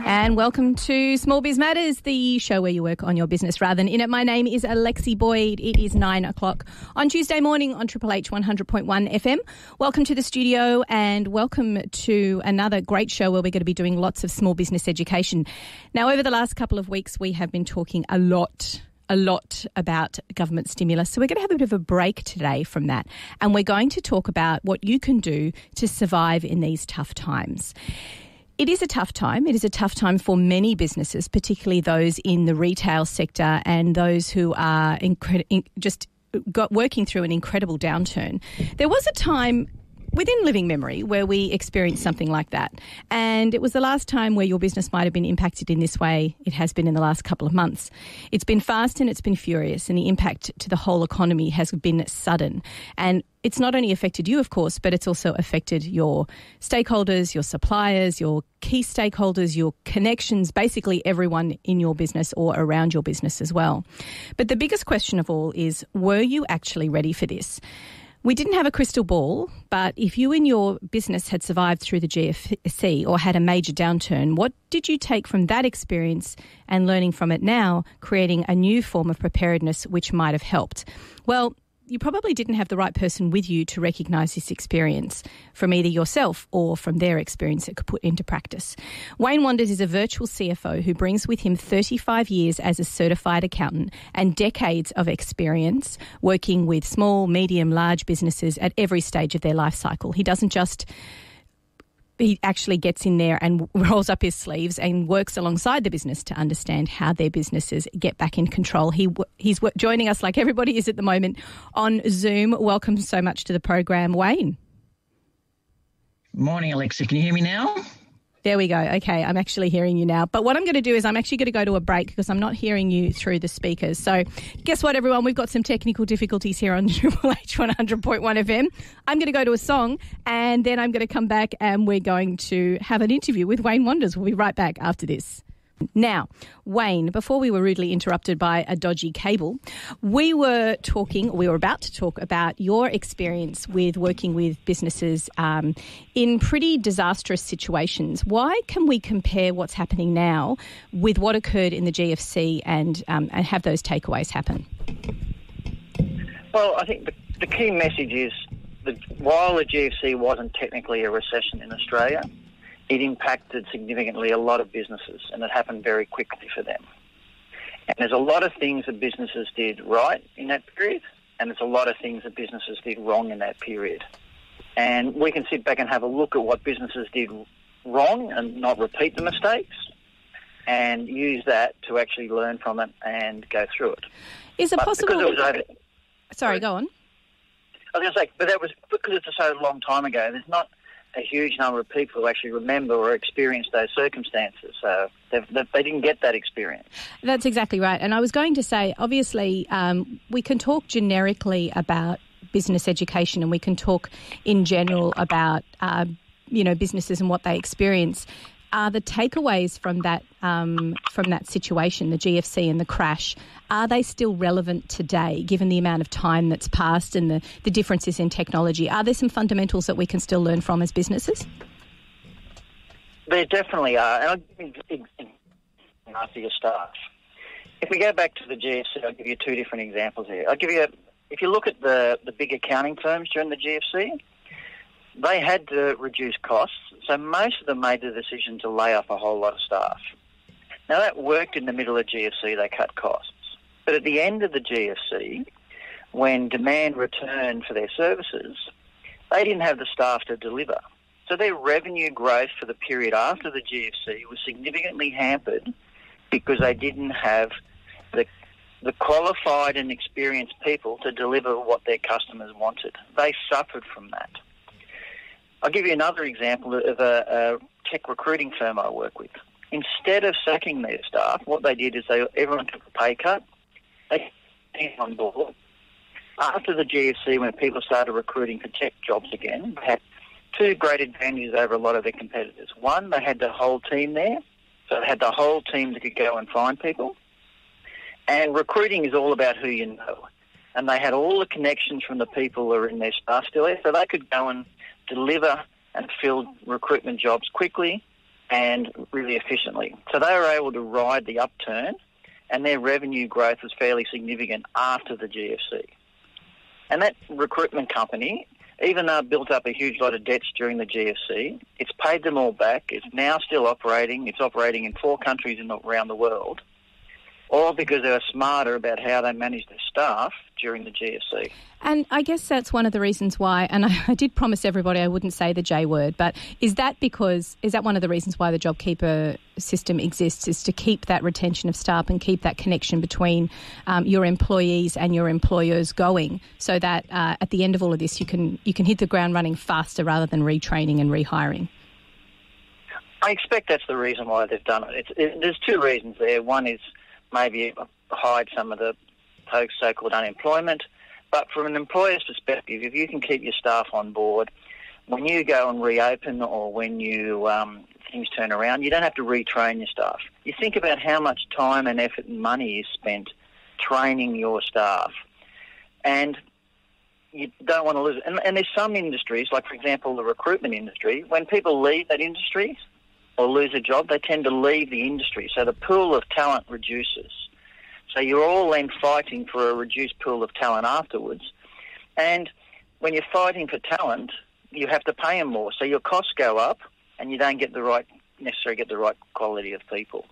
And welcome to Small Biz Matters, the show where you work on your business rather than in it. My name is Alexi Boyd. It is 9 o'clock on Tuesday morning on Triple H 100.1 FM. Welcome to the studio and welcome to another great show where we're going to be doing lots of small business education. Now, over the last couple of weeks, we have been talking a lot about government stimulus. So we're going to have a bit of a break today from that. And we're going to talk about what you can do to survive in these tough times. It is a tough time. It is a tough time for many businesses, particularly those in the retail sector and those who are working through an incredible downturn. There was a time within living memory where we experienced something like that. And it was the last time where your business might have been impacted in this way. It has been in the last couple of months. It's been fast and it's been furious, and the impact to the whole economy has been sudden. And it's not only affected you, of course, but it's also affected your stakeholders, your suppliers, your key stakeholders, your connections, basically everyone in your business or around your business as well. But the biggest question of all is, were you actually ready for this? We didn't have a crystal ball, but if you and your business had survived through the GFC or had a major downturn, what did you take from that experience and learning from it now, creating a new form of preparedness which might have helped? Well, you probably didn't have the right person with you to recognise this experience from either yourself or from their experience that could put into practice. Wayne Wanders is a virtual CFO who brings with him 35 years as a certified accountant and decades of experience working with small, medium, large businesses at every stage of their life cycle. He actually gets in there and rolls up his sleeves and works alongside the business to understand how their businesses get back in control. He's joining us like everybody is at the moment on Zoom. Welcome so much to the program, Wayne. Morning, Alexa. Can you hear me now? There we go. Okay, I'm actually hearing you now. But what I'm going to do is I'm actually going to go to a break because I'm not hearing you through the speakers. So guess what, everyone? We've got some technical difficulties here on Triple H 100.1 FM. I'm going to go to a song and then I'm going to come back and we're going to have an interview with Wayne Wanders. We'll be right back after this. Now, Wayne, before we were rudely interrupted by a dodgy cable, we were about to talk about your experience with working with businesses in pretty disastrous situations. Why can we compare what's happening now with what occurred in the GFC and have those takeaways happen? Well, I think the key message is that while the GFC wasn't technically a recession in Australia, it impacted significantly a lot of businesses, and it happened very quickly for them. And there's a lot of things that businesses did right in that period, and there's a lot of things that businesses did wrong in that period. And we can sit back and have a look at what businesses did wrong and not repeat the mistakes, and use that to actually learn from it and go through it. Is it possible? Sorry, go on. I was going to say, but that was because it's so long time ago. There's not a huge number of people who actually remember or experience those circumstances. So they didn't get that experience. That's exactly right. And I was going to say, obviously, we can talk generically about business education and we can talk in general about, businesses and what they experience. Are the takeaways from that situation, the GFC and the crash, are they still relevant today, given the amount of time that's passed and the differences in technology? Are there some fundamentals that we can still learn from as businesses? There definitely are. And I'll give you after your start. If we go back to the GFC, I'll give you two different examples here. If you look at the big accounting firms during the GFC, they had to reduce costs, so most of them made the decision to lay off a whole lot of staff. Now, that worked in the middle of GFC, they cut costs. But at the end of the GFC, when demand returned for their services, they didn't have the staff to deliver. So their revenue growth for the period after the GFC was significantly hampered because they didn't have the qualified and experienced people to deliver what their customers wanted. They suffered from that. I'll give you another example of a tech recruiting firm I work with. Instead of sacking their staff, what they did is everyone took a pay cut. They came on board. After the GFC, when people started recruiting for tech jobs again, they had two great advantages over a lot of their competitors. One, they had the whole team there, so they had the whole team that could go and find people. And recruiting is all about who you know. And they had all the connections from the people who are in their staff still there, so they could go and deliver and fill recruitment jobs quickly and really efficiently. So they were able to ride the upturn, and their revenue growth was fairly significant after the GFC. And that recruitment company, even though it built up a huge lot of debts during the GFC, it's paid them all back. It's now still operating. It's operating in 4 countries around the world, all because they were smarter about how they managed their staff during the GFC. And I guess that's one of the reasons why, and I did promise everybody I wouldn't say the J word, but is that one of the reasons why the JobKeeper system exists, is to keep that retention of staff and keep that connection between your employees and your employers going, so that at the end of all of this you can hit the ground running faster rather than retraining and rehiring? I expect that's the reason why they've done it. There's 2 reasons there. One is maybe hide some of the so-called unemployment. But from an employer's perspective, if you can keep your staff on board, when you go and reopen or when you things turn around, you don't have to retrain your staff. You think about how much time and effort and money is spent training your staff. And you don't want to lose it. And there's some industries, like, for example, the recruitment industry, when people leave that industry or lose a job, they tend to leave the industry. So the pool of talent reduces. So you're all then fighting for a reduced pool of talent afterwards. And when you're fighting for talent, you have to pay them more. So your costs go up and you don't necessarily get the right quality of people.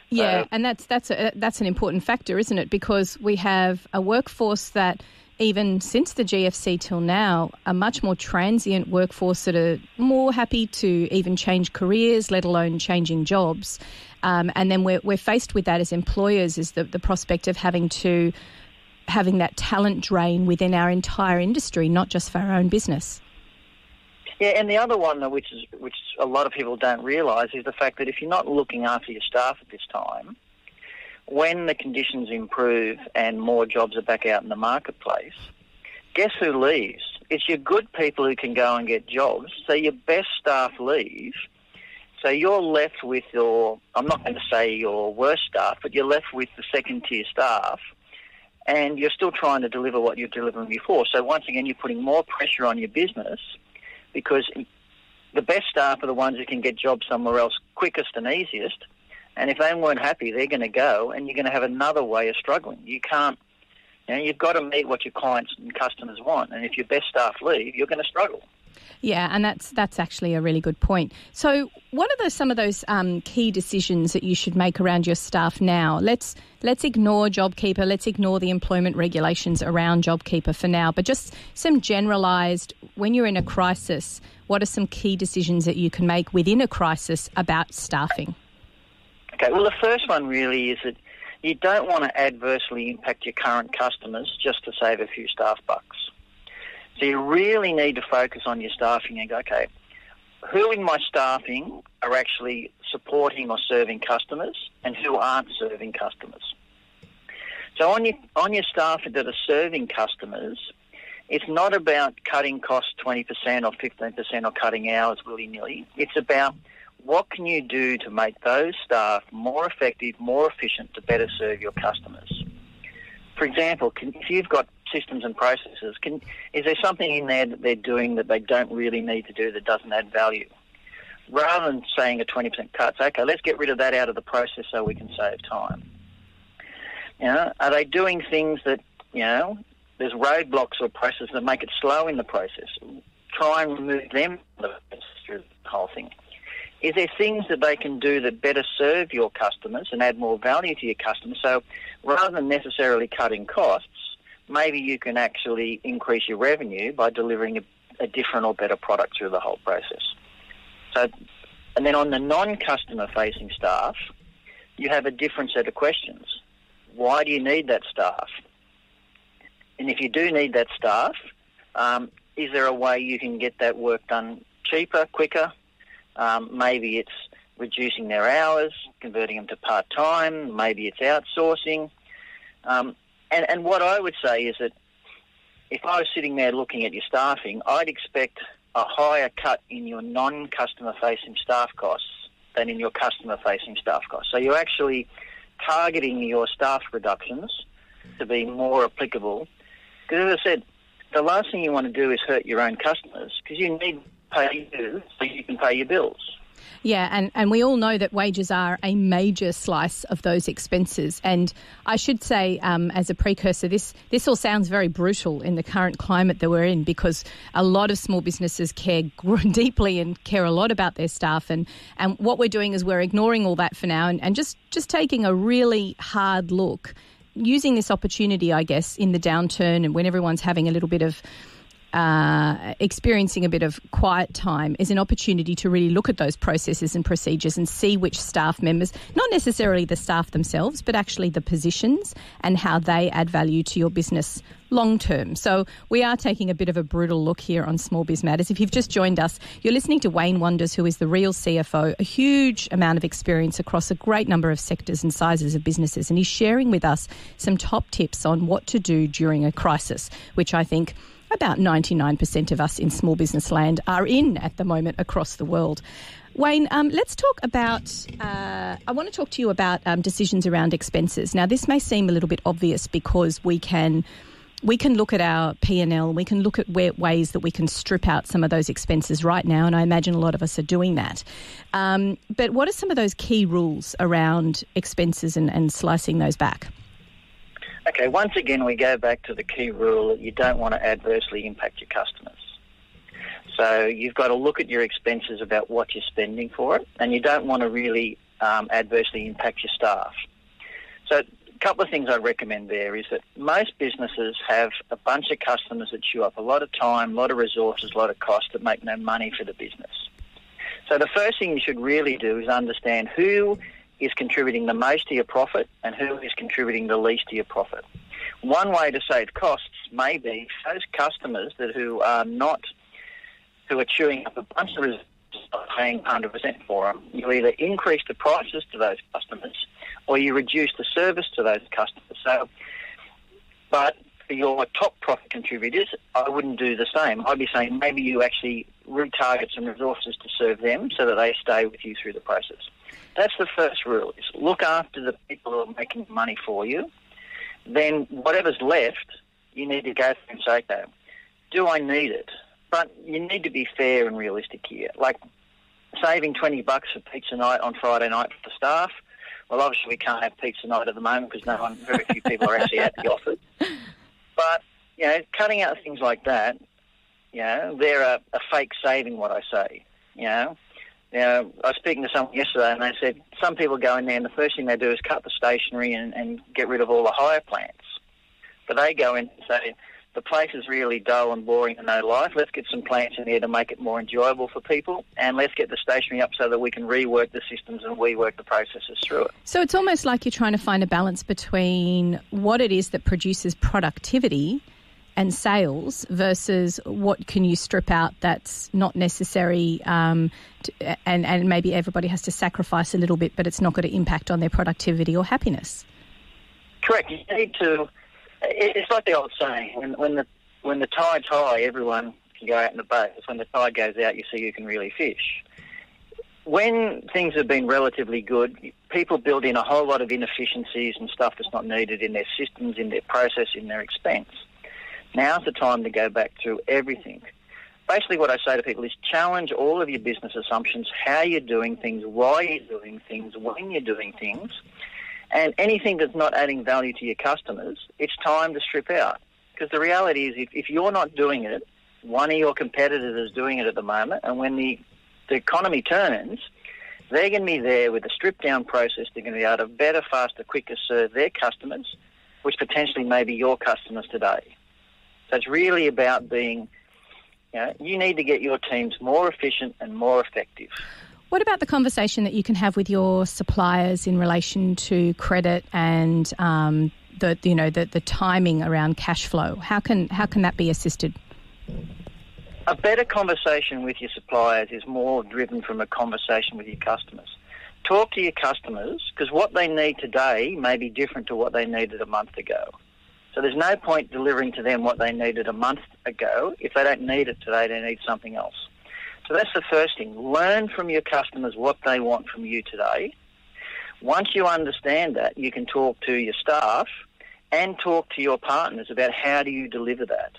Yeah, and that's an important factor, isn't it? Because we have a workforce that, even since the GFC till now, a much more transient workforce that are more happy to even change careers, let alone changing jobs. And then we're faced with that as employers, is the prospect of having that talent drain within our entire industry, not just for our own business. Yeah, and the other one, which a lot of people don't realise, is the fact that if you're not looking after your staff at this time, when the conditions improve and more jobs are back out in the marketplace, guess who leaves? It's your good people who can go and get jobs. So your best staff leave. So you're left with I'm not going to say your worst staff, but you're left with the second-tier staff, and you're still trying to deliver what you're delivering before. So once again, you're putting more pressure on your business, because the best staff are the ones who can get jobs somewhere else quickest and easiest. And if they weren't happy, they're going to go, and you're going to have another way of struggling. You can't, you've got to meet what your clients and customers want. And if your best staff leave, you're going to struggle. Yeah, and that's actually a really good point. So what are some of those key decisions that you should make around your staff now? Let's ignore JobKeeper. Let's ignore the employment regulations around JobKeeper for now. But just some generalised, when you're in a crisis, what are some key decisions that you can make within a crisis about staffing? Okay, well, the first one really is that you don't want to adversely impact your current customers just to save a few staff bucks. So you really need to focus on your staffing and go, okay, who in my staffing are actually supporting or serving customers and who aren't serving customers? So on your staff that are serving customers, it's not about cutting costs 20% or 15% or cutting hours willy-nilly. It's about what can you do to make those staff more effective, more efficient, to better serve your customers. For example, if you've got systems and processes, is there something in there that they're doing that they don't really need to do that doesn't add value? Rather than saying a 20% cut, okay, let's get rid of that out of the process so we can save time. Are they doing things that, there's roadblocks or processes that make it slow in the process? Try and remove them through the whole thing. Is there things that they can do that better serve your customers and add more value to your customers? So rather than necessarily cutting costs, maybe you can actually increase your revenue by delivering a different or better product through the whole process. So, and then on the non-customer facing staff, you have a different set of questions. Why do you need that staff? And if you do need that staff, is there a way you can get that work done cheaper, quicker? Maybe it's reducing their hours, converting them to part-time. Maybe it's outsourcing. And what I would say is that if I was sitting there looking at your staffing, I'd expect a higher cut in your non-customer-facing staff costs than in your customer-facing staff costs. So you're actually targeting your staff reductions to be more applicable. Because as I said, the last thing you want to do is hurt your own customers, because you need to pay you so you can pay your bills. Yeah, and we all know that wages are a major slice of those expenses. And I should say, as a precursor, this all sounds very brutal in the current climate that we're in, because a lot of small businesses care deeply and care a lot about their staff. And what we're doing is we're ignoring all that for now and just taking a really hard look, using this opportunity, I guess, in the downturn and when everyone's having a little bit of experiencing a bit of quiet time, is an opportunity to really look at those processes and procedures and see which staff members, not necessarily the staff themselves, but actually the positions and how they add value to your business long term. So we are taking a bit of a brutal look here on Small Biz Matters. If you've just joined us, you're listening to Wayne Wonders, who is the Real CFO, a huge amount of experience across a great number of sectors and sizes of businesses. And he's sharing with us some top tips on what to do during a crisis, which I think about 99% of us in small business land are in at the moment across the world. Wayne, let's talk about, I want to talk to you about decisions around expenses. Now, this may seem a little bit obvious because we can look at our P&L, we can look at ways that we can strip out some of those expenses right now, and I imagine a lot of us are doing that. But what are some of those key rules around expenses and slicing those back? Okay, once again, we go back to the key rule that you don't want to adversely impact your customers. So you've got to look at your expenses about what you're spending for it, and you don't want to really adversely impact your staff. So a couple of things I recommend there is that most businesses have a bunch of customers that chew up a lot of time, a lot of resources, a lot of cost that make no money for the business. So the first thing you should really do is understand who is contributing the most to your profit and who is contributing the least to your profit. One way to save costs may be those customers who are chewing up a bunch of resources, paying 100% for them. You either increase the prices to those customers or you reduce the service to those customers. So, but for your top profit contributors, I wouldn't do the same. I'd be saying maybe you actually retarget some resources to serve them so that they stay with you through the process. That's the first rule, is look after the people who are making money for you. Then whatever's left, you need to go through and say, okay, do I need it? But you need to be fair and realistic here. Like saving $20 for pizza night on Friday night for the staff. Well, obviously we can't have pizza night at the moment because very few people are actually at the office. But, cutting out things like that, they're a fake saving, what I say, Now, I was speaking to someone yesterday and they said some people go in there and the first thing they do is cut the stationery and get rid of all the hire plants. But they go in and say, the place is really dull and boring and no life. Let's get some plants in there to make it more enjoyable for people, and let's get the stationery up so that we can rework the systems and rework the processes through it. So it's almost like you're trying to find a balance between what it is that produces productivity and sales versus what can you strip out that's not necessary, and maybe everybody has to sacrifice a little bit, but it's not going to impact on their productivity or happiness. Correct. You need to. It's like the old saying: when the tide's high, everyone can go out in the boat. It's when the tide goes out, you see who can really fish. When things have been relatively good, people build in a whole lot of inefficiencies and stuff that's not needed in their systems, in their process, in their expense. Now's the time to go back through everything. Basically what I say to people is challenge all of your business assumptions, how you're doing things, why you're doing things, when you're doing things, and anything that's not adding value to your customers, it's time to strip out. Because the reality is if you're not doing it, one of your competitors is doing it at the moment, and when the economy turns, they're going to be there with a stripped-down process. They're going to be able to better, faster, quicker serve their customers, which potentially may be your customers today. So it's really about being, you need to get your teams more efficient and more effective. What about the conversation that you can have with your suppliers in relation to credit and the timing around cash flow? How can that be assisted? A better conversation with your suppliers is more driven from a conversation with your customers. Talk to your customers, because what they need today may be different to what they needed a month ago. So there's no point delivering to them what they needed a month ago. If they don't need it today, they need something else. So that's the first thing. Learn from your customers what they want from you today. Once you understand that, you can talk to your staff and talk to your partners about how do you deliver that.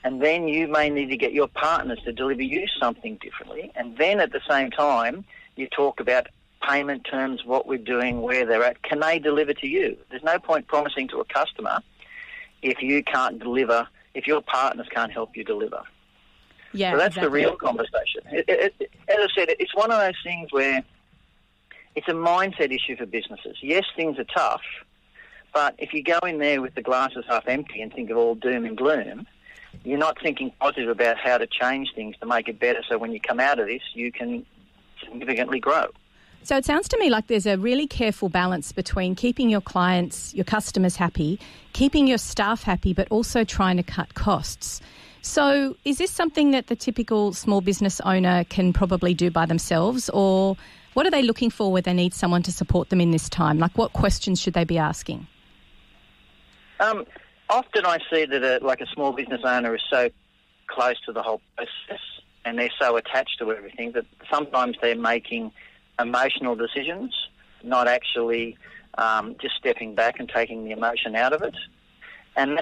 And then you may need to get your partners to deliver you something differently. And then at the same time, You talk about payment terms, what we're doing, where they're at. Can they deliver to you? There's no point promising to a customer if you can't deliver, if your partners can't help you deliver. Yeah, so that's exactly. the real conversation. As I said, it's one of those things where it's a mindset issue for businesses. Yes, things are tough, but if you go in there with the glasses half empty and think of all doom and gloom, you're not thinking positive about how to change things to make it better, so when you come out of this, you can significantly grow. So it sounds to me like there's a really careful balance between keeping your clients, your customers happy, keeping your staff happy, but also trying to cut costs. So is this something that the typical small business owner can probably do by themselves, or what are they looking for where they need someone to support them in this time? Like, what questions should they be asking? Often I see that a small business owner is so close to the whole process and they're so attached to everything that sometimes they're making emotional decisions, not actually just stepping back and taking the emotion out of it. And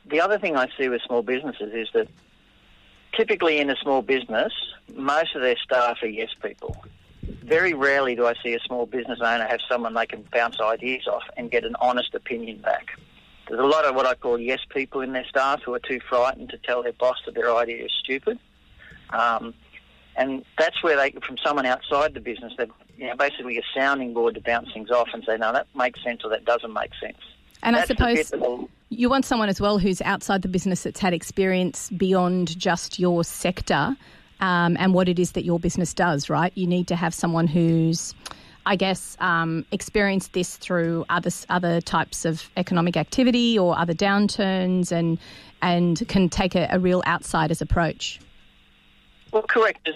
the other thing I see with small businesses is that typically in a small business, most of their staff are yes people. Very rarely do I see a small business owner have someone they can bounce ideas off and get an honest opinion back. There's a lot of what I call yes people in their staff who are too frightened to tell their boss that their idea is stupid. And that's where they, from someone outside the business, they're basically a sounding board to bounce things off and say, no, that makes sense or that doesn't make sense. And that's I suppose you want someone as well who's outside the business that's had experience beyond just your sector and what it is that your business does, right? You need to have someone who's, I guess, experienced this through other types of economic activity or other downturns and can take a real outsider's approach. Well, correct.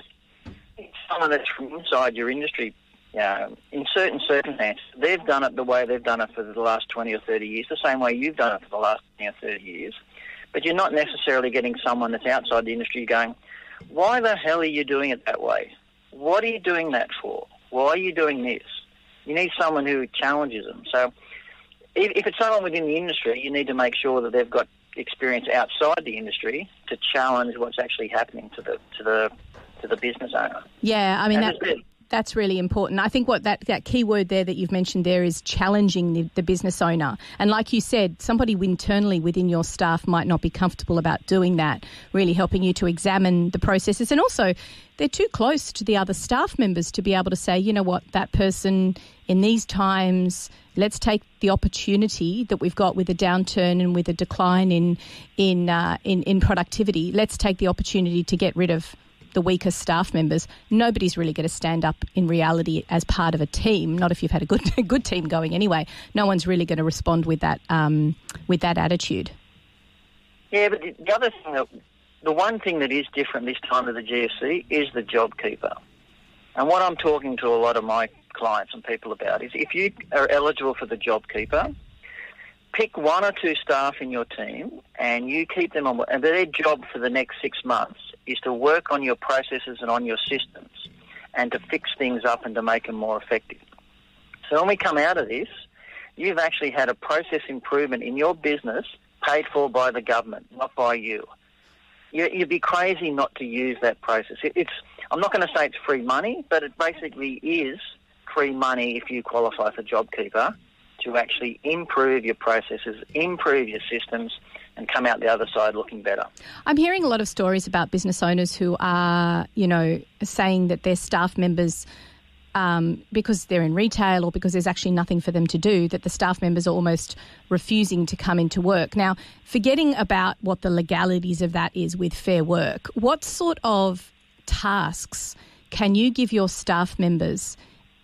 It's someone that's from inside your industry. In certain circumstances, they've done it the way they've done it for the last 20 or 30 years, the same way you've done it for the last 20 or 30 years. But you're not necessarily getting someone that's outside the industry going, why the hell are you doing it that way? What are you doing that for? Why are you doing this? You need someone who challenges them. So if it's someone within the industry, you need to make sure that they've got experience outside the industry to challenge what's actually happening to the business owner. Yeah, I mean, that's really important. I think what that key word there that you've mentioned there is challenging the business owner. And like you said, somebody internally within your staff might not be comfortable about doing that, really helping you to examine the processes. And also, they're too close to the other staff members to be able to say, you know what, that person in these times, let's take the opportunity that we've got with a downturn and with a decline in productivity. Let's take the opportunity to get rid of the weaker staff members. Nobody's really going to stand up in reality as part of a team, not if you've had a good team going anyway. No one's really going to respond with that attitude. Yeah, but the other thing, the one thing that is different this time of the GFC is the job keeper. And what I'm talking to a lot of my clients and people about is if you are eligible for the job keeper, pick one or two staff in your team and you keep them on, and their job for the next 6 months is to work on your processes and on your systems and to fix things up and to make them more effective. So when we come out of this, you've actually had a process improvement in your business paid for by the government, not by you. You'd be crazy not to use that process. I'm not going to say it's free money, but it basically is free money if you qualify for JobKeeper to actually improve your processes, improve your systems, and come out the other side looking better. I'm hearing a lot of stories about business owners who are, saying that their staff members, because they're in retail or because there's actually nothing for them to do, that the staff members are almost refusing to come into work. Now, forgetting about what the legalities of that is with Fair Work, what sort of tasks can you give your staff members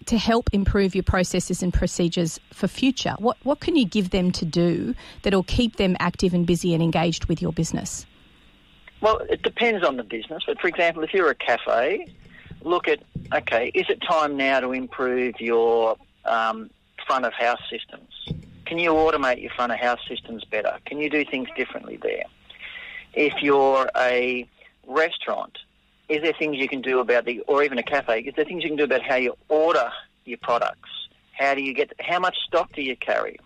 to help improve your processes and procedures for future? What can you give them to do that'll keep them active and busy and engaged with your business? Well, it depends on the business. But, for example, if you're a cafe, look at, okay, is it time now to improve your front-of-house systems? Can you automate your front-of-house systems better? Can you do things differently there? If you're a restaurant, is there things you can do about or even a cafe, is there things you can do about how you order your products? How much stock do you carry?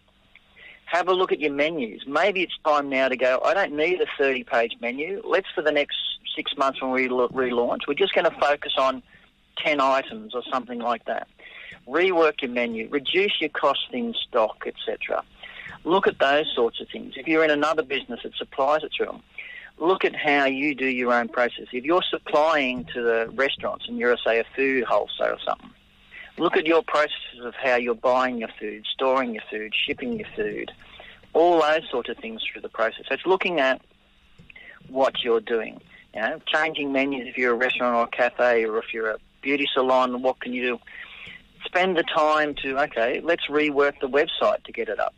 Have a look at your menus. Maybe it's time now to go, I don't need a 30-page menu. Let's, for the next 6 months when we relaunch, we're just going to focus on 10 items or something like that. Rework your menu, reduce your costs in stock, etc. Look at those sorts of things. If you're in another business that supplies it to them, look at how you do your own process. If you're supplying to the restaurants and you're, say, a food wholesaler or something, look at your processes of how you're buying your food, storing your food, shipping your food, all those sort of things through the process. So it's looking at what you're doing. You know, changing menus if you're a restaurant or a cafe, or if you're a beauty salon, what can you do? Spend the time to, okay, let's rework the website to get it up.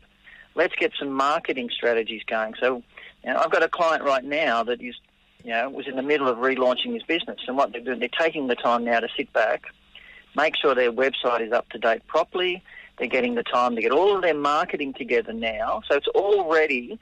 Let's get some marketing strategies going. So, you know, I've got a client right now that is, you know, was in the middle of relaunching his business, and what they're doing, they're taking the time now to sit back, make sure their website is up to date properly. They're getting the time to get all of their marketing together now, so it's all ready.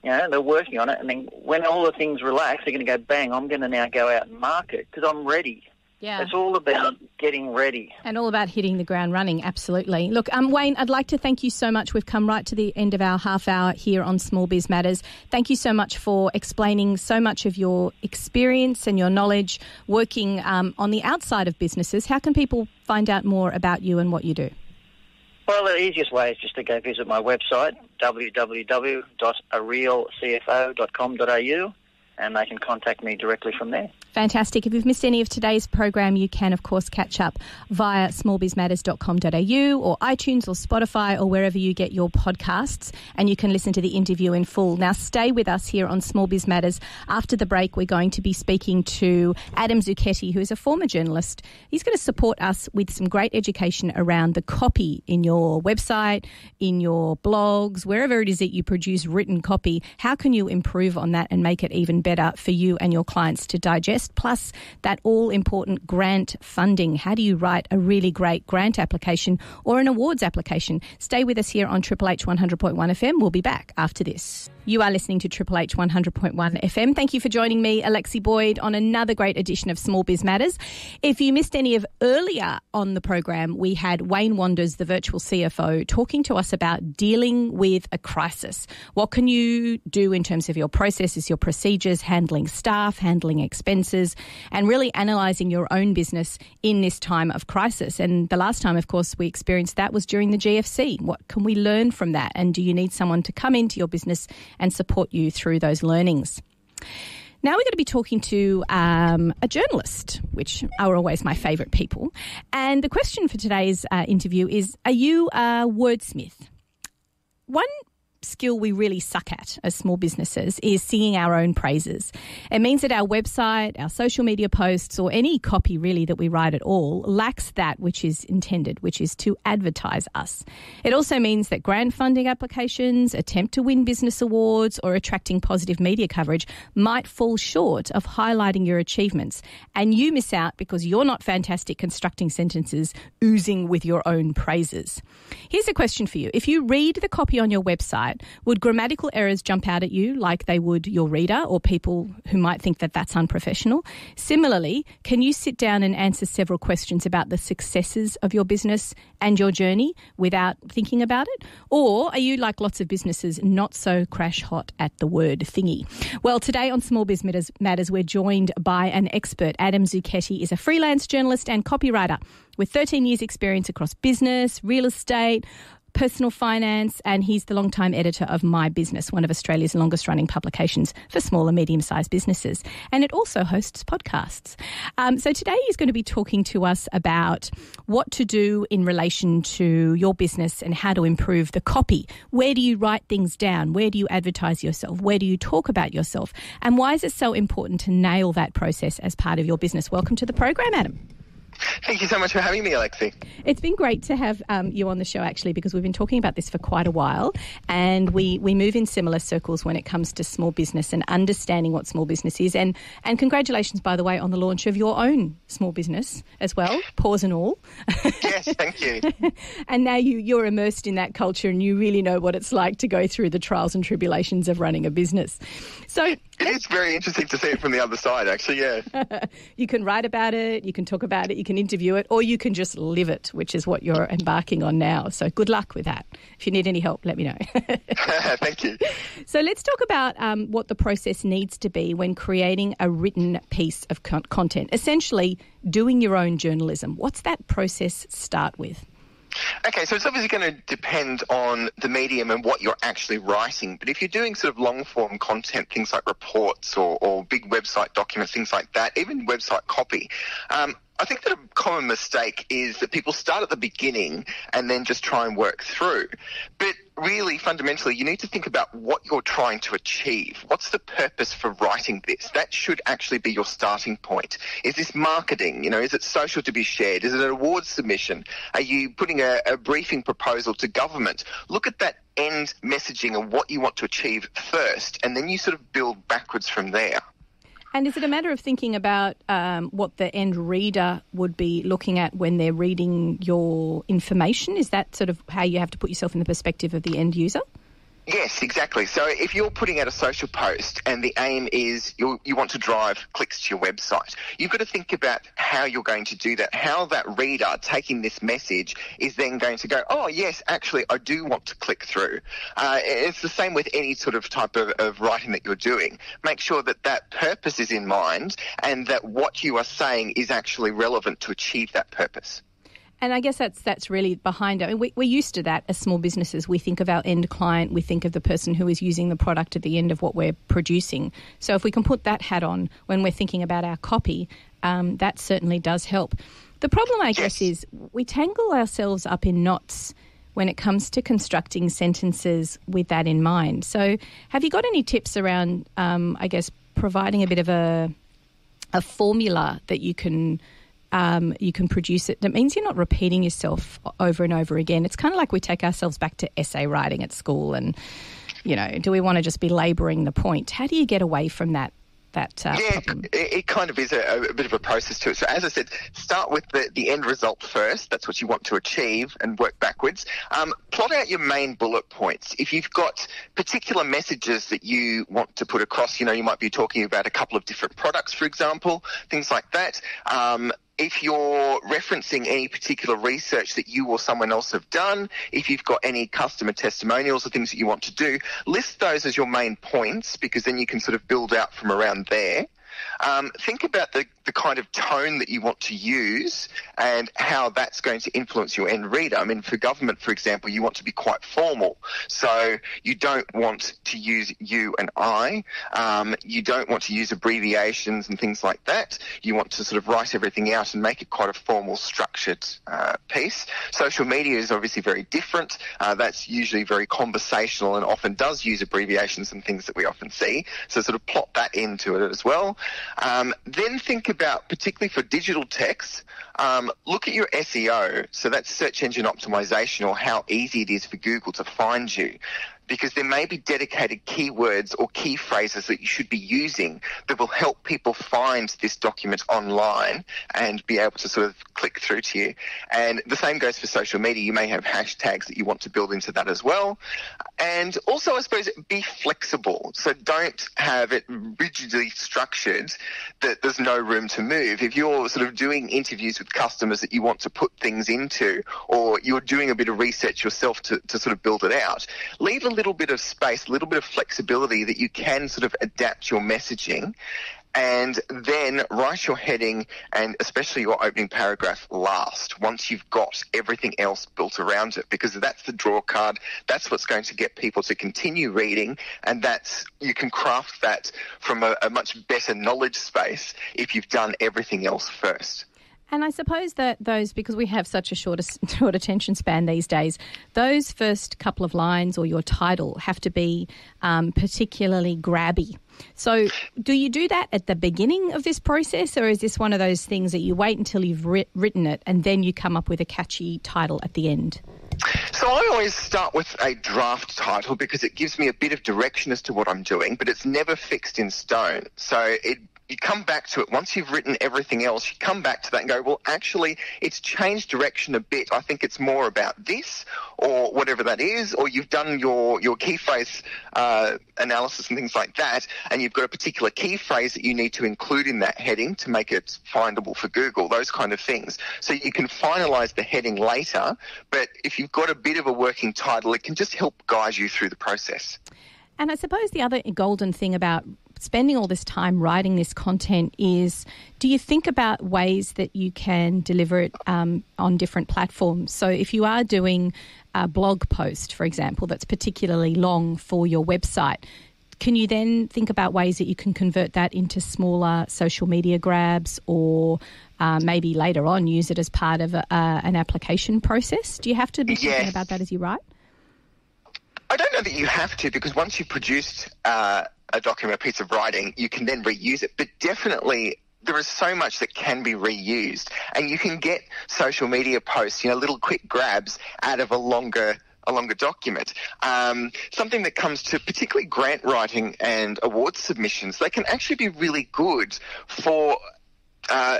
You know, they're working on it, and then when all the things relax, they're going to go, bang, I'm going to now go out and market because I'm ready. Yeah. It's all about getting ready. And all about hitting the ground running, absolutely. Look, Wayne, I'd like to thank you so much. We've come right to the end of our half hour here on Small Biz Matters. Thank you so much for explaining so much of your experience and your knowledge working on the outside of businesses. How can people find out more about you and what you do? Well, the easiest way is just to go visit my website, www.realcfo.com.au, and they can contact me directly from there. Fantastic. If you've missed any of today's program, you can, of course, catch up via smallbizmatters.com.au or iTunes or Spotify or wherever you get your podcasts, and you can listen to the interview in full. Now, stay with us here on Small Biz Matters. After the break, we're going to be speaking to Adam Zucchetti, who is a former journalist. He's going to support us with some great education around the copy in your website, in your blogs, wherever it is that you produce written copy. How can you improve on that and make it even better for you and your clients to digest? Plus, that all-important grant funding. How do you write a really great grant application or an awards application? Stay with us here on Triple H 100.1 FM. We'll be back after this. You are listening to Triple H 100.1 FM. Thank you for joining me, Alexi Boyd, on another great edition of Small Biz Matters. If you missed any of earlier on the program, we had Wayne Wanders, the virtual CFO, talking to us about dealing with a crisis. What can you do in terms of your processes, your procedures, handling staff, handling expenses, and really analysing your own business in this time of crisis. And the last time, of course, we experienced that was during the GFC. What can we learn from that? And do you need someone to come into your business and support you through those learnings? Now we're going to be talking to a journalist, which are always my favourite people. And the question for today's interview is, are you a wordsmith? One skill we really suck at as small businesses is singing our own praises. It means that our website, our social media posts, or any copy really that we write at all lacks that which is intended, which is to advertise us. It also means that grant funding applications, attempt to win business awards, or attracting positive media coverage might fall short of highlighting your achievements, and you miss out because you're not fantastic constructing sentences oozing with your own praises. Here's a question for you. If you read the copy on your website, would grammatical errors jump out at you like they would your reader or people who might think that that's unprofessional? Similarly, can you sit down and answer several questions about the successes of your business and your journey without thinking about it? Or are you, like lots of businesses, not so crash hot at the word thingy? Well, today on Small Biz Matters, we're joined by an expert. Adam Zucchetti is a freelance journalist and copywriter with 13 years experience across business, real estate, personal finance, and he's the long-time editor of My Business, one of Australia's longest-running publications for small and medium-sized businesses. And it also hosts podcasts. So today he's going to be talking to us about what to do in relation to your business and how to improve the copy. Where do you write things down? Where do you advertise yourself? Where do you talk about yourself? And why is it so important to nail that process as part of your business? Welcome to the program, Adam. Thank you so much for having me, Alexi. It's been great to have you on the show, actually, because we've been talking about this for quite a while, and we move in similar circles when it comes to small business and understanding what small business is. And congratulations, by the way, on the launch of your own small business as well, pause and all. Yes, thank you. And now you're immersed in that culture and you really know what it's like to go through the trials and tribulations of running a business. So It is very interesting to see it from the other side, actually, yeah. You can write about it, you can talk about it, you can interview it, or you can just live it, which is what you're embarking on now. So good luck with that. If you need any help, let me know. Thank you. So let's talk about what the process needs to be when creating a written piece of content. Essentially, doing your own journalism. What's that process start with? Okay, so it's obviously going to depend on the medium and what you're actually writing. But if you're doing sort of long-form content, things like reports or big website documents, things like that, even website copy, I think that a common mistake is that people start at the beginning and then just try and work through. But really, fundamentally, you need to think about what you're trying to achieve. What's the purpose for writing this? That should actually be your starting point. Is this marketing? Is it social to be shared? Is it an awards submission? Are you putting a briefing proposal to government? Look at that end messaging and what you want to achieve first, and then you sort of build backwards from there. And is it a matter of thinking about what the end reader would be looking at when they're reading your information? Is that sort of how you have to put yourself in the perspective of the end user? Yes, exactly. So if you're putting out a social post and the aim is you want to drive clicks to your website, you've got to think about how you're going to do that, how that reader taking this message is then going to go, oh, yes, actually, I do want to click through. It's the same with any sort of type of writing that you're doing. Make sure that that purpose is in mind and that what you are saying is actually relevant to achieve that purpose. And I guess that's really behind it. I mean, we're used to that as small businesses. We think of our end client. We think of the person who is using the product at the end of what we're producing. So if we can put that hat on when we're thinking about our copy, that certainly does help. The problem, I guess, is we tangle ourselves up in knots when it comes to constructing sentences with that in mind. So have you got any tips around, providing a bit of a formula that you can produce it? That means you're not repeating yourself over and over again. It's kind of like we take ourselves back to essay writing at school and, do we want to just be labouring the point? How do you get away from that problem? It kind of is a bit of a process to it. So as I said, start with the end result first. That's what you want to achieve and work backwards. Plot out your main bullet points. If you've got particular messages that you want to put across, you might be talking about a couple of different products, for example, things like that. If you're referencing any particular research that you or someone else have done, if you've got any customer testimonials or things that you want to do, list those as your main points because then you can sort of build out from around there. Think about the kind of tone that you want to use and how that's going to influence your end reader. I mean, for government, for example, you want to be quite formal. So you don't want to use you and I. You don't want to use abbreviations and things like that. You want to sort of write everything out and make it quite a formal, structured piece. Social media is obviously very different. That's usually very conversational and often does use abbreviations and things that we often see. So sort of plot that into it as well. Then think about, particularly for digital text, look at your SEO. So that's search engine optimization, or how easy it is for Google to find you. Because there may be dedicated keywords or key phrases that you should be using that will help people find this document online and be able to sort of click through to you. And the same goes for social media. You may have hashtags that you want to build into that as well. And also, I suppose, be flexible. So don't have it rigidly structured that there's no room to move. If you're sort of doing interviews with customers that you want to put things into, or you're doing a bit of research yourself to sort of build it out, leave a little bit of space, a little bit of flexibility that you can sort of adapt your messaging, and then write your heading and especially your opening paragraph last once you've got everything else built around it, because that's the draw card. That's what's going to get people to continue reading, and you can craft that from a much better knowledge space if you've done everything else first. And I suppose that because we have such a short attention span these days, those first couple of lines or your title have to be particularly grabby. So do you do that at the beginning of this process, or is this one of those things that you wait until you've written it and then you come up with a catchy title at the end? So I always start with a draft title because it gives me a bit of direction as to what I'm doing, but it's never fixed in stone. So you come back to it. Once you've written everything else, you come back to that and go, well, actually, it's changed direction a bit. I think it's more about this or whatever that is, or you've done your key phrase analysis and things like that, and you've got a particular key phrase that you need to include in that heading to make it findable for Google, those kind of things. So you can finalise the heading later, but if you've got a bit of a working title, it can just help guide you through the process. And I suppose the other golden thing about spending all this time writing this content is, do you think about ways that you can deliver it on different platforms? So if you are doing a blog post, for example, that's particularly long for your website, can you then think about ways that you can convert that into smaller social media grabs, or maybe later on use it as part of an application process? Do you have to be thinking about that as you write? I don't know that you have to, because once you've produced a document, a piece of writing, you can then reuse it. But definitely there is so much that can be reused, and you can get social media posts, little quick grabs out of a longer document. Something that comes to particularly grant writing and award submissions, they can actually be really good for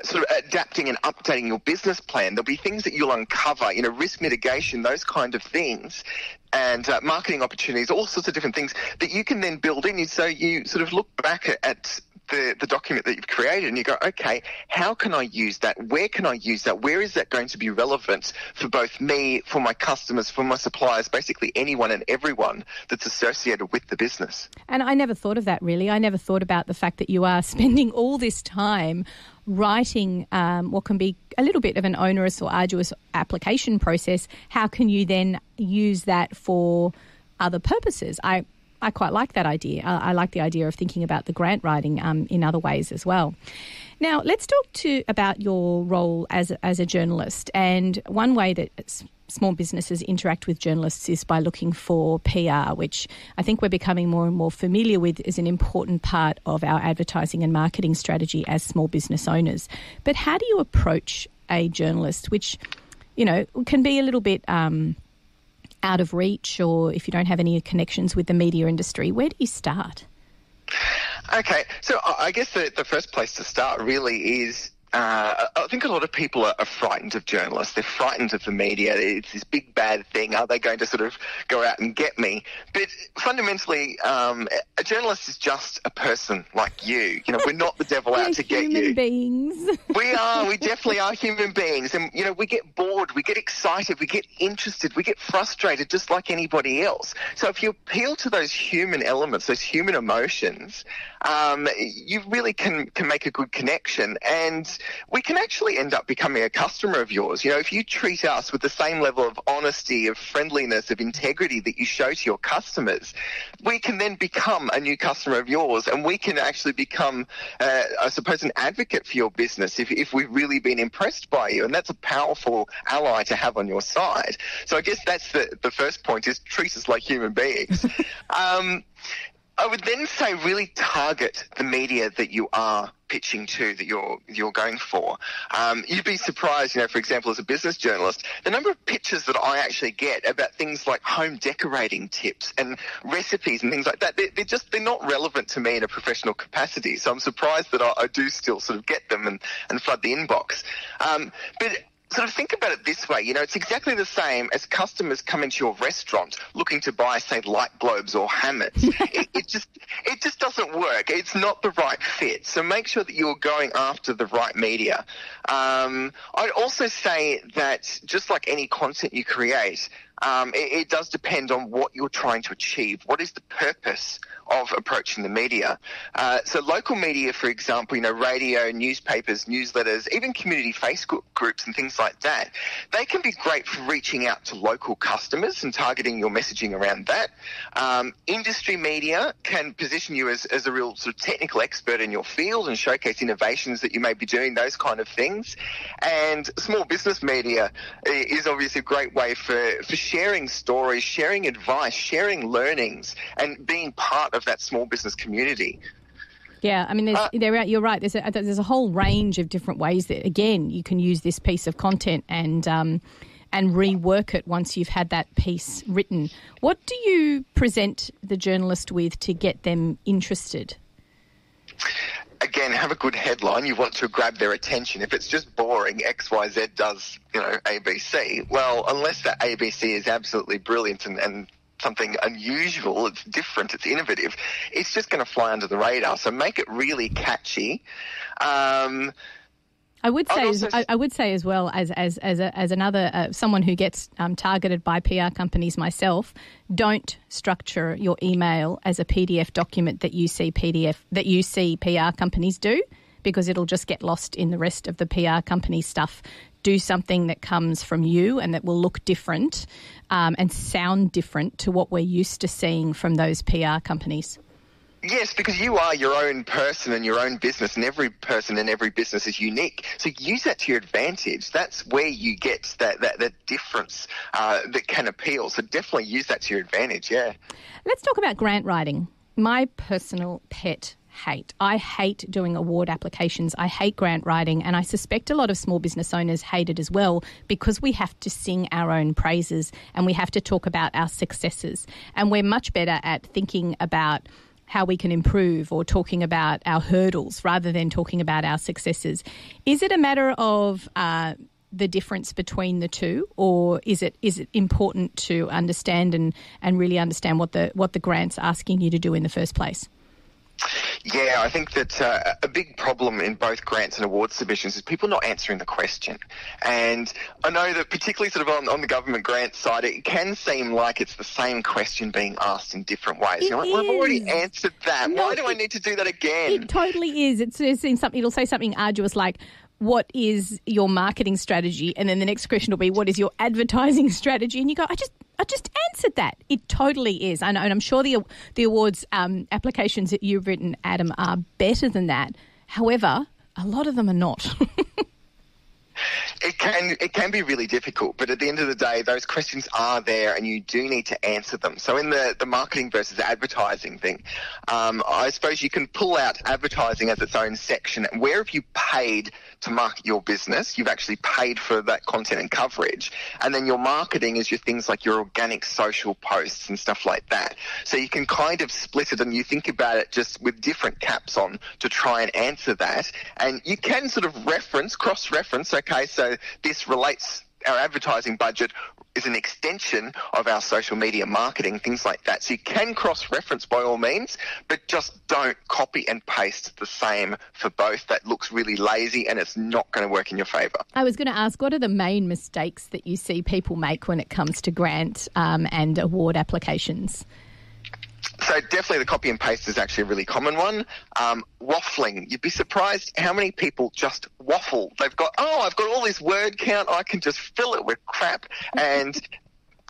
sort of adapting and updating your business plan. There'll be things that you'll uncover, risk mitigation, those kind of things, and marketing opportunities, all sorts of different things that you can then build in. So you sort of look back at the document that you've created and you go, okay, how can I use that? Where can I use that? Where is that going to be relevant for both me, for my customers, for my suppliers, basically anyone and everyone that's associated with the business? And I never thought of that, really. I never thought about the fact that you are spending all this time writing what can be a little bit of an onerous or arduous application process. How can you then use that for other purposes? I quite like that idea. I like the idea of thinking about the grant writing in other ways as well. Now, let's talk about your role as a journalist. And one way that small businesses interact with journalists is by looking for PR, which I think we're becoming more and more familiar with as an important part of our advertising and marketing strategy as small business owners. But how do you approach a journalist, which, can be a little bit out of reach, or if you don't have any connections with the media industry? Where do you start? Okay, so I guess the first place to start really is I think a lot of people are frightened of journalists. They're frightened of the media. It's this big bad thing. Are they going to sort of go out and get me? But fundamentally, a journalist is just a person like you. We're not the devil out to get you. Human beings. We are. We definitely are human beings. And, we get bored. We get excited. We get interested. We get frustrated just like anybody else. So if you appeal to those human elements, those human emotions, you really can make a good connection, and we can actually end up becoming a customer of yours. If you treat us with the same level of honesty, of friendliness, of integrity that you show to your customers, we can then become a new customer of yours, and we can actually become, I suppose, an advocate for your business if we've really been impressed by you, and that's a powerful ally to have on your side. So I guess that's the first point, is treat us like human beings. I would then say really target the media that you are pitching to, that you're going for. You'd be surprised, for example, as a business journalist, the number of pitches that I actually get about things like home decorating tips and recipes and things like that. They're not relevant to me in a professional capacity. So I'm surprised that I do still sort of get them and flood the inbox. But sort of think about it this way, it's exactly the same as customers come into your restaurant looking to buy, say, light globes or hammocks. it just doesn't work. It's not the right fit. So make sure that you're going after the right media. I'd also say that just like any content you create, it does depend on what you're trying to achieve. What is the purpose of approaching the media? So local media, for example, radio, newspapers, newsletters, even community Facebook groups and things like that, they can be great for reaching out to local customers and targeting your messaging around that. Industry media can position you as a real sort of technical expert in your field and showcase innovations that you may be doing, those kind of things. And small business media is obviously a great way for sharing stories, sharing advice, sharing learnings, and being part of that small business community. Yeah, I mean, you're right. There's a whole range of different ways that, again, you can use this piece of content and rework it once you've had that piece written. What do you present the journalist with to get them interested? again, have a good headline. You want to grab their attention. If it's just boring, XYZ does, ABC, well, unless that ABC is absolutely brilliant and something unusual, it's different, it's innovative, it's just going to fly under the radar. So make it really catchy. I would say as well as another someone who gets targeted by PR companies myself, don't structure your email as a PDF document that you see PR companies do, because it'll just get lost in the rest of the PR company stuff. Do something that comes from you and that will look different and sound different to what we're used to seeing from those PR companies. Yes, because you are your own person and your own business, and every person and every business is unique. So use that to your advantage. That's where you get that difference that can appeal. So definitely use that to your advantage, yeah. Let's talk about grant writing. My personal pet hate. I hate doing award applications. I hate grant writing, and I suspect a lot of small business owners hate it as well, because we have to sing our own praises and we have to talk about our successes. And we're much better at thinking about how we can improve or talking about our hurdles rather than talking about our successes. Is it a matter of the difference between the two, or is it important to understand and really understand what the grant's asking you to do in the first place? Yeah, I think that a big problem in both grants and award submissions is people not answering the question. And I know that particularly sort of on the government grant side, it can seem like it's the same question being asked in different ways. You're like, well, I've already answered that. Why do I need to do that again? It totally is. It'll say something arduous like, what is your marketing strategy? And then the next question will be, what is your advertising strategy? And you go, I just answered that. It totally is. And I'm sure the awards applications that you've written, Adam, are better than that. However, a lot of them are not. It can be really difficult, but at the end of the day, those questions are there and you do need to answer them. So in the marketing versus advertising thing, I suppose you can pull out advertising as its own section. Where have you paid to market your business? You've actually paid for that content and coverage. And then your marketing is your things like your organic social posts and stuff like that. So you can kind of split it and you think about it just with different caps on to try and answer that. And you can sort of cross-reference, okay, so this relates, our advertising budget is an extension of our social media marketing, things like that. So you can cross-reference by all means, but just don't copy and paste the same for both. That looks really lazy and it's not going to work in your favour. I was going to ask, what are the main mistakes that you see people make when it comes to grant and award applications? So definitely the copy and paste is actually a really common one. Waffling. You'd be surprised how many people just waffle. They've got, I've got all this word count, I can just fill it with crap, and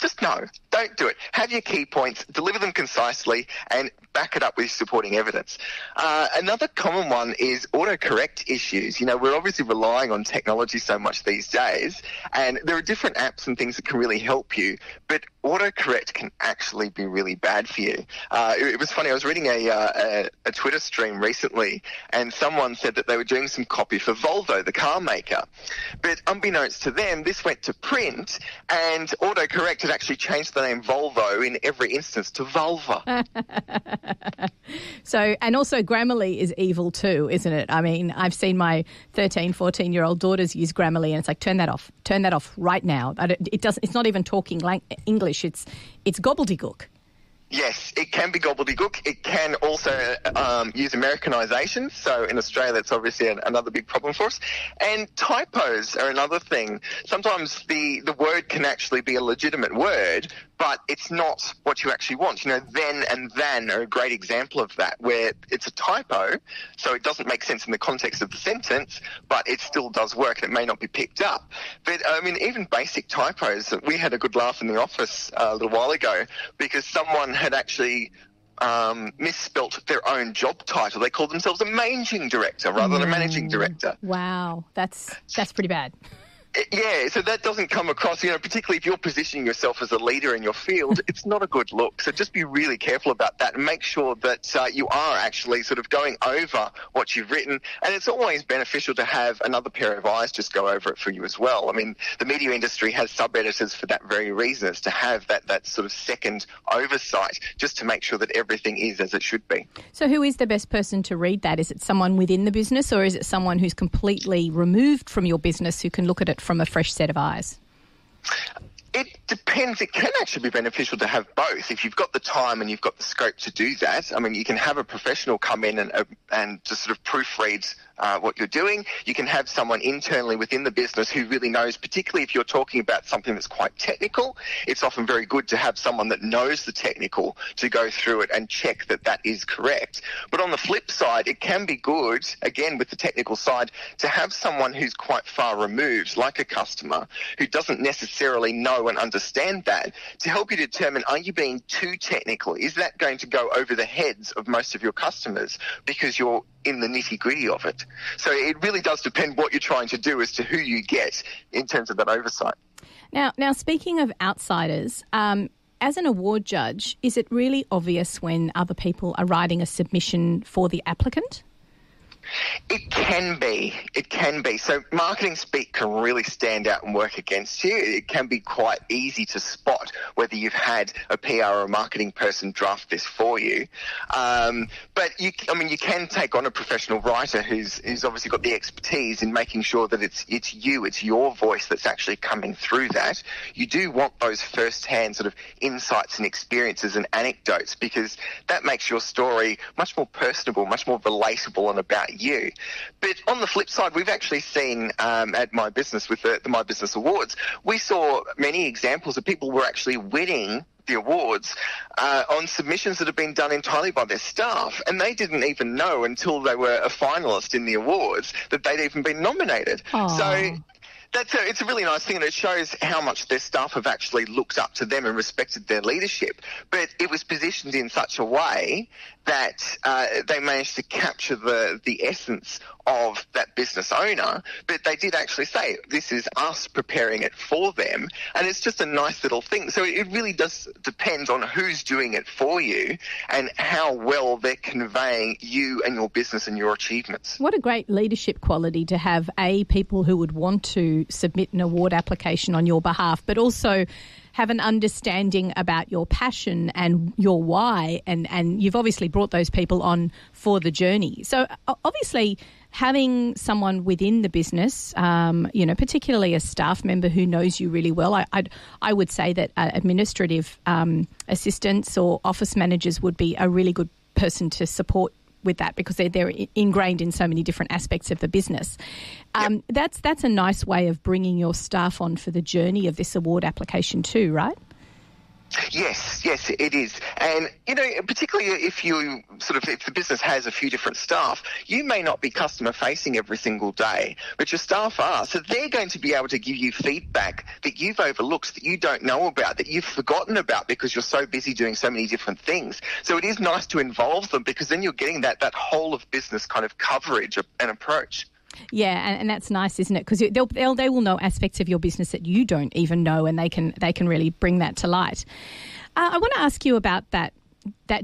just no, don't do it. Have your key points, deliver them concisely, and back it up with supporting evidence. Another common one is autocorrect issues. We're obviously relying on technology so much these days, and there are different apps and things that can really help you, but autocorrect can actually be really bad for you. It was funny, I was reading a Twitter stream recently, and someone said that they were doing some copy for Volvo, the car maker. But unbeknownst to them, this went to print, and autocorrect had actually changed the name Volvo in every instance to vulva. So, and also Grammarly is evil too, isn't it? I mean, I've seen my 13, 14-year-old daughters use Grammarly, and it's like, turn that off right now. It's not even talking English. It's gobbledygook. Yes, it can be gobbledygook. It can also use Americanization. So in Australia, that's obviously another big problem for us. And typos are another thing. Sometimes the word can actually be a legitimate word, but it's not what you actually want. Then and than are a great example of that, where it's a typo, so it doesn't make sense in the context of the sentence, but it still does work and it may not be picked up. But, even basic typos, we had a good laugh in the office a little while ago because someone had actually misspelt their own job title. They called themselves a managing director rather than a managing director. Wow, that's pretty bad. Yeah, so that doesn't come across, particularly if you're positioning yourself as a leader in your field, it's not a good look. So just be really careful about that and make sure that you are actually sort of going over what you've written. And it's always beneficial to have another pair of eyes just go over it for you as well. I mean, the media industry has sub-editors for that very reason, is to have that sort of second oversight just to make sure that everything is as it should be. So who is the best person to read that? Is it someone within the business, or is it someone who's completely removed from your business who can look at it from a fresh set of eyes? It depends. It can actually be beneficial to have both. If you've got the time and you've got the scope to do that, I mean, you can have a professional come in and just sort of proofread what you're doing. You can have someone internally within the business who really knows, particularly if you're talking about something that's quite technical, it's often very good to have someone that knows the technical to go through it and check that that is correct. But on the flip side, it can be good, again, with the technical side, to have someone who's quite far removed, like a customer, who doesn't necessarily know and understand that, to help you determine, are you being too technical? Is that going to go over the heads of most of your customers because you're in the nitty-gritty of it? So it really does depend what you're trying to do as to who you get in terms of that oversight. Now speaking of outsiders, as an award judge, is it really obvious when other people are writing a submission for the applicant? It can be. It can be. So marketing speak can really stand out and work against you. It can be quite easy to spot whether you've had a PR or a marketing person draft this for you. But you can take on a professional writer who's obviously got the expertise in making sure that it's your voice that's actually coming through that. You do want those first-hand sort of insights and experiences and anecdotes, because that makes your story much more personable, much more relatable and about you. But on the flip side, we've actually seen at My Business, with the My Business Awards, we saw many examples of people were actually winning the awards on submissions that have been done entirely by their staff, and they didn't even know until they were a finalist in the awards that they'd even been nominated. Aww. So it's a really nice thing, and it shows how much their staff have actually looked up to them and respected their leadership. But it was positioned in such a way that they managed to capture the essence of that business owner, but they did actually say, this is us preparing it for them, and it's just a nice little thing. So it really does depend on who's doing it for you and how well they're conveying you and your business and your achievements. What a great leadership quality to have, people who would want to submit an award application on your behalf, but also have an understanding about your passion and your why, and you've obviously brought those people on for the journey. So obviously having someone within the business, particularly a staff member who knows you really well, I would say that administrative assistants or office managers would be a really good person to support with that, because they're ingrained in so many different aspects of the business. Yep. That's a nice way of bringing your staff on for the journey of this award application too, right? Yes, it is. And, particularly if the business has a few different staff, you may not be customer facing every single day, but your staff are. So they're going to be able to give you feedback that you've overlooked, that you don't know about, that you've forgotten about because you're so busy doing so many different things. So it is nice to involve them, because then you're getting that whole of business kind of coverage and approach. Yeah, and that's nice, isn't it? Because they will know aspects of your business that you don't even know, and they can really bring that to light. I want to ask you about that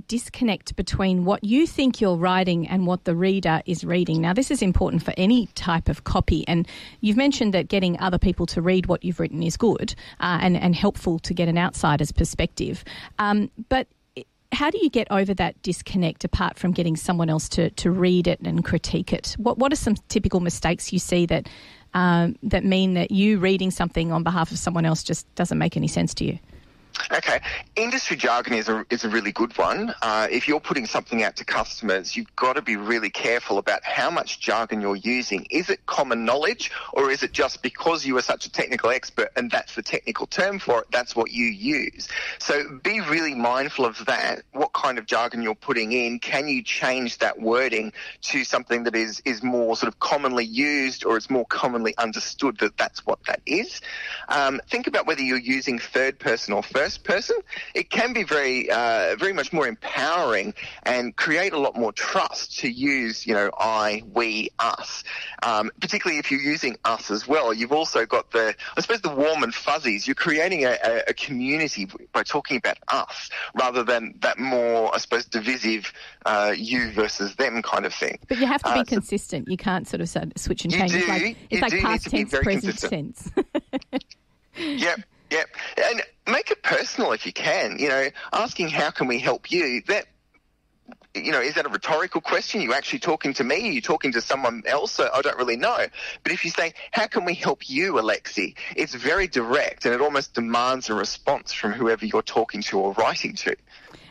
disconnect between what you think you're writing and what the reader is reading. Now, this is important for any type of copy, and you've mentioned that getting other people to read what you've written is good and helpful to get an outsider's perspective. But how do you get over that disconnect apart from getting someone else to read it and critique it? What are some typical mistakes you see that mean that you reading something on behalf of someone else just doesn't make any sense to you? Okay. Industry jargon is a really good one. If you're putting something out to customers, you've got to be really careful about how much jargon you're using. Is it common knowledge, or is it just because you are such a technical expert and that's the technical term for it, that's what you use? So be really mindful of that. What kind of jargon you're putting in? Can you change that wording to something that is more sort of commonly used, or it's more commonly understood that that's what that is? Think about whether you're using third person or first first person, it can be very much more empowering and create a lot more trust to use, I, we, us. Particularly if you're using us as well, you've also got the warm and fuzzies. You're creating a community by talking about us rather than that more, divisive you versus them kind of thing. But you have to be consistent. You can't sort of switch and change. It's like past tense, present tense. Yep. And make it personal if you can. Asking how can we help you, that, is that a rhetorical question? Are you actually talking to me? Are you talking to someone else? I don't really know. But if you say, how can we help you, Alexi? It's very direct and it almost demands a response from whoever you're talking to or writing to.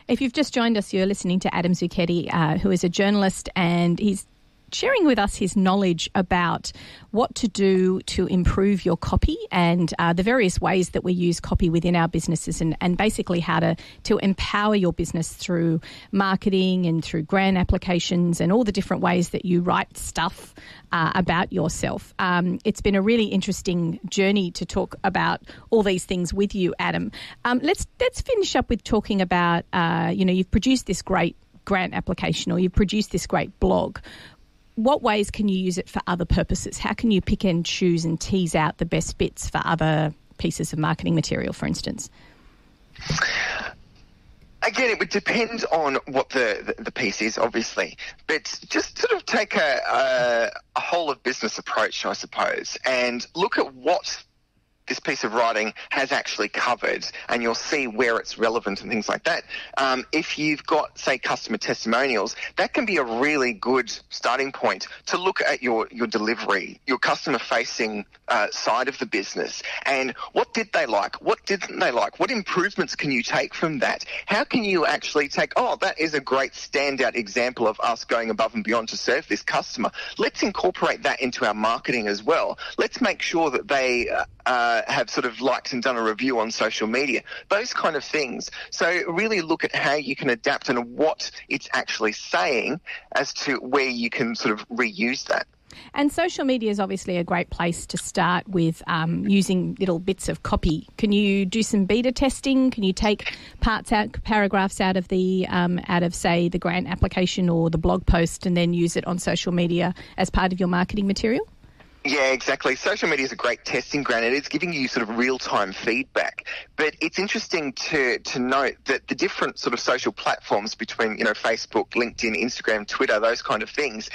If you've just joined us, you're listening to Adam Zucchetti, who is a journalist, and he's sharing with us his knowledge about what to do to improve your copy and the various ways that we use copy within our businesses and basically how to empower your business through marketing and through grant applications and all the different ways that you write stuff about yourself. It's been a really interesting journey to talk about all these things with you, Adam. Let's finish up with talking about, you've produced this great grant application or you've produced this great blog. What ways can you use it for other purposes? How can you pick and choose and tease out the best bits for other pieces of marketing material, for instance? Again, it would depend on what the piece is, obviously. But just sort of take a whole of business approach, I suppose, and look at what this piece of writing has actually covered, and you'll see where it's relevant and things like that. If you've got, say, customer testimonials, that can be a really good starting point to look at your delivery, your customer-facing side of the business, and what did they like? What didn't they like? What improvements can you take from that? How can you actually take, that is a great standout example of us going above and beyond to serve this customer. Let's incorporate that into our marketing as well. Let's make sure that they have sort of liked and done a review on social media, those kind of things. So really look at how you can adapt and what it's actually saying as to where you can sort of reuse that. And social media is obviously a great place to start with using little bits of copy. Can you do some beta testing? Can you take paragraphs out of say the grant application or the blog post and then use it on social media as part of your marketing material? Yeah, exactly. Social media is a great testing ground. It is giving you sort of real-time feedback. But it's interesting to note that the different sort of social platforms between, Facebook, LinkedIn, Instagram, Twitter, those kind of things,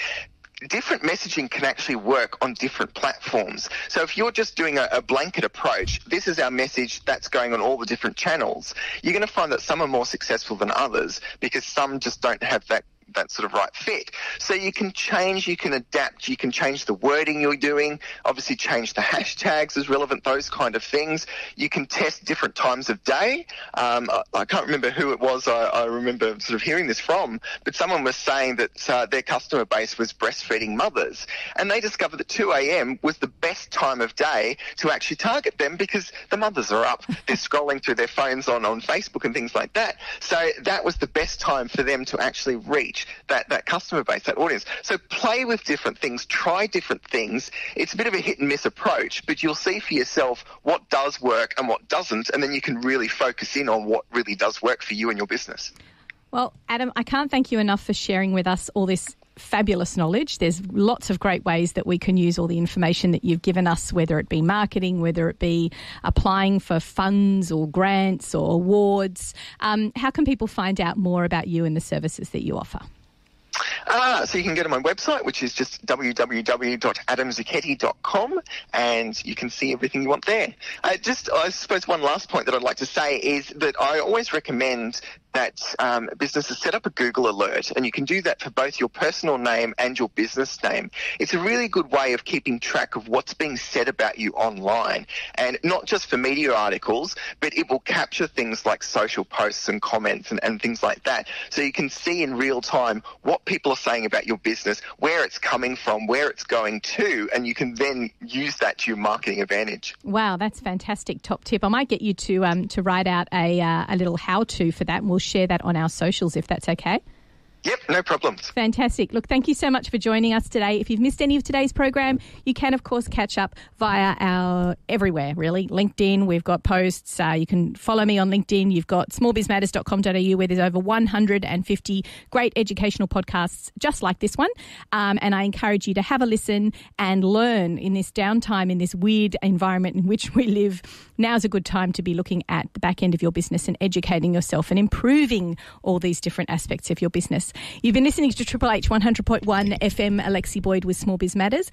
different messaging can actually work on different platforms. So if you're just doing a blanket approach, this is our message that's going on all the different channels, you're going to find that some are more successful than others because some just don't have that sort of right fit. So you can change, you can adapt, you can change the wording you're doing, obviously change the hashtags as relevant, those kind of things. You can test different times of day. I can't remember who it was I remember sort of hearing this from, but someone was saying that their customer base was breastfeeding mothers, and they discovered that 2 a.m. was the best time of day to actually target them because the mothers are up, they're scrolling through their phones on Facebook and things like that. So that was the best time for them to actually reach that customer base, that audience. So play with different things, try different things. It's a bit of a hit and miss approach, but you'll see for yourself what does work and what doesn't, and then you can really focus in on what really does work for you and your business. Well, Adam, I can't thank you enough for sharing with us all this fabulous knowledge. There's lots of great ways that we can use all the information that you've given us, whether it be marketing, whether it be applying for funds or grants or awards. How can people find out more about you and the services that you offer? So you can go to my website, which is just www.adamzucchetti.com, and you can see everything you want there. I suppose one last point that I'd like to say is that I always recommend that businesses set up a Google alert, and you can do that for both your personal name and your business name. It's a really good way of keeping track of what's being said about you online, and not just for media articles, but it will capture things like social posts and comments and things like that. So you can see in real time what people are saying about your business, where it's coming from, where it's going to, and you can then use that to your marketing advantage. Wow, that's fantastic top tip. I might get you to write out a little how-to for that, and we'll share that on our socials if that's okay. Yep, no problems. Fantastic. Look, thank you so much for joining us today. If you've missed any of today's program, you can, of course, catch up via our everywhere, really. LinkedIn, we've got posts. You can follow me on LinkedIn. You've got smallbizmatters.com.au where there's over 150 great educational podcasts just like this one. And I encourage you to have a listen and learn in this downtime, in this weird environment in which we live. Now's a good time to be looking at the back end of your business and educating yourself and improving all these different aspects of your business. You've been listening to Triple H 100.1 FM, Alexi Boyd with Small Biz Matters.